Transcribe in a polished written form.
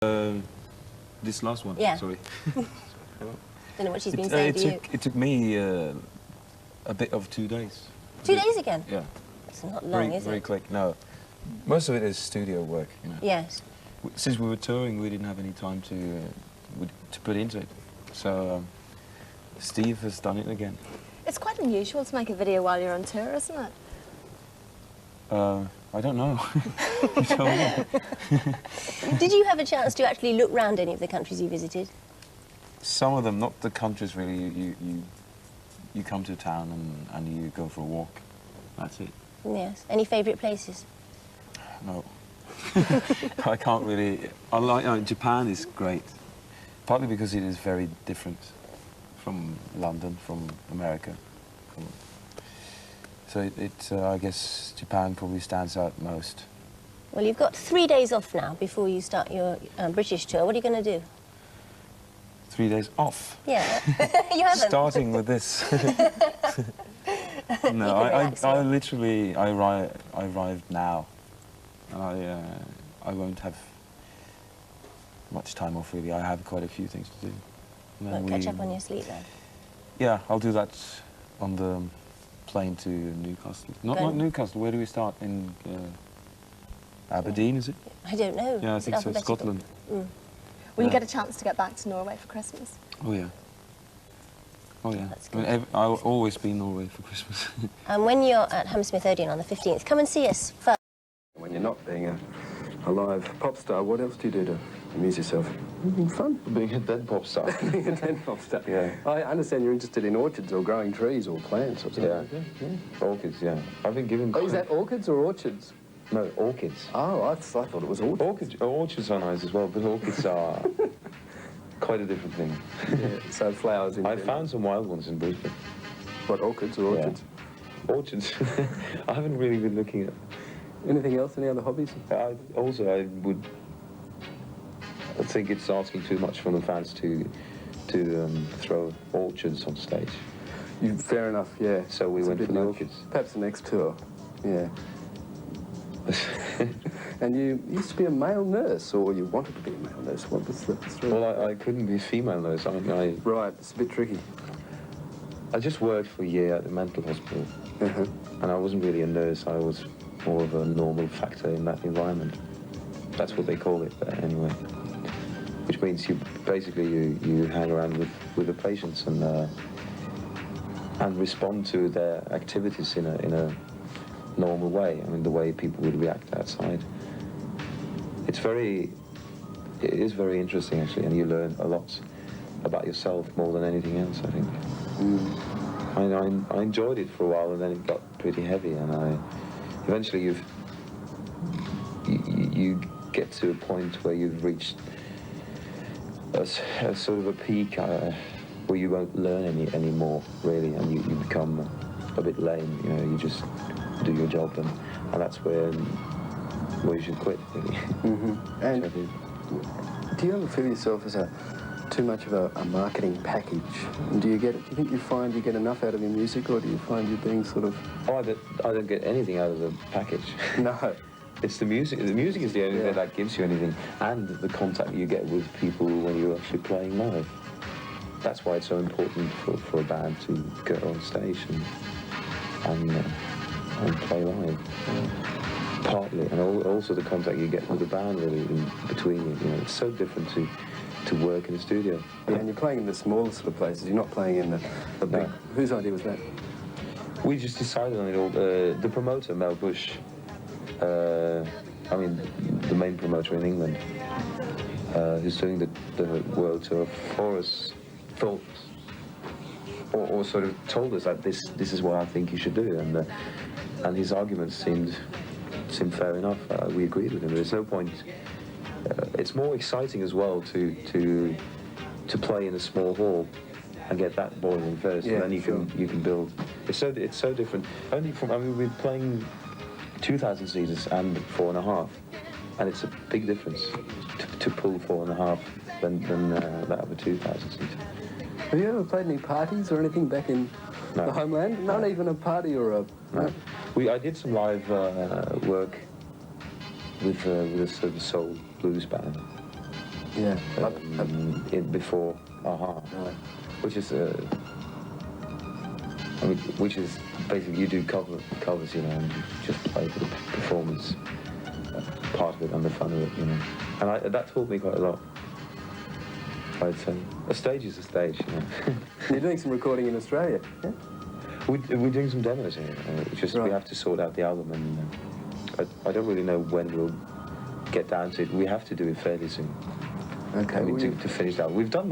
This last one. Yeah. Sorry. Don't know what she's been saying to you. It took me a bit of 2 days. 2 days again? Yeah. It's not long, is it? Very quick. No, most of it is studio work. You know. Yes. Since we were touring, we didn't have any time to put into it. So Steve has done it again. It's quite unusual to make a video while you're on tour, isn't it? I don't know. You tell me. Did you have a chance to actually look round any of the countries you visited? Some of them, not the countries really. You come to a town and you go for a walk. That's it. Yes. Any favourite places? No. I can't really. I like Japan is great, partly because it is very different from London, from America. So I guess Japan probably stands out most. Well, you've got 3 days off now before you start your British tour. What are you going to do? 3 days off. Yeah. You haven't. Starting with this. No, I literally I arrived now, and I won't have much time off really. I have quite a few things to do. Won't catch up on your sleep then? Yeah, I'll do that on the plane to Newcastle. Not Newcastle. Where do we start? In Aberdeen, is it? I don't know. Yeah, I think so. Scotland. Mm. Will you get a chance to get back to Norway for Christmas? Oh yeah. Oh yeah. That's I mean, I'll always be in Norway for Christmas. And when you're at Hammersmith Odeon on the 15th, come and see us first. When you're not being a live pop star, what else do you do to amuse yourself? Fun. Being a dead pop star. Being a dead pop star. Yeah. I understand you're interested in orchids or growing trees or plants or something. Yeah. Orchids, yeah. I've been given... Oh, is that orchids or orchards? No, orchids. Oh, I thought it was orchids. Orchids are nice as well, but orchids are quite a different thing. Yeah, so flowers in I found some wild ones in Brisbane. What, orchids or orchids? Yeah. Orchids. I haven't really been looking at... Anything else? Any other hobbies? I think it's asking too much from the fans to throw orchids on stage. Fair enough, yeah. So we went for the orchids. Perhaps the next tour, yeah. And you used to be a male nurse, or you wanted to be a male nurse. What was the story? Well, I couldn't be a female nurse. I mean, Right, it's a bit tricky. I just worked for a year at the mental hospital, and I wasn't really a nurse. I was more of a normal factor in that environment. That's what they call it there, anyway. Which means you basically you hang around with the patients and respond to their activities in a normal way. I mean, the way people would react outside. It is very interesting actually, and you learn a lot about yourself more than anything else, I think. I enjoyed it for a while, and then it got pretty heavy, and eventually you get to a point where you've reached a sort of a peak where you won't learn anymore really, and you become a bit lame. You know, you just do your job, and that's where you should quit really. And do you ever feel yourself as too much of a marketing package? And do you think you find you get enough out of your music, or do you find you being sort of... Oh, I don't get anything out of the package. No. It's the music. The music is the only thing that gives you anything, and the contact you get with people when you're actually playing live. That's why it's so important for a band to go on stage and play live. Partly, and also the contact you get with the band really in between you. You know, it's so different to work in the studio. Yeah, and you're playing in the smaller sort of places. You're not playing in the big... No. Whose idea was that? We just decided on it all. The promoter, Mel Bush, I mean, the main promoter in England, who's doing the world tour for us, thought, or sort of told us that this is what I think you should do, and his arguments seemed fair enough. We agreed with him. There's no point. It's more exciting as well to play in a small hall and get that boiling first, and then you can build. It's so different. Only from, I mean, we're playing 2,000 seaters and 4.5, and it's a big difference to pull 4.5 than that of a 2,000 seater. Have you ever played any parties or anything back in the homeland? Not even a party or a... No. I did some live work with a sort of soul blues band Yeah. Before Aha, Right. which is which is basically you do covers, you know, and you just play for the performance part of it and the fun of it, you know. And that taught me quite a lot, I'd say. A stage is a stage, you know. You're doing some recording in Australia, yeah? We're doing some demos here. Just Right. we have to sort out the album, and I don't really know when we'll get down to it. We have to do it fairly soon. Okay. To finish that. We've done most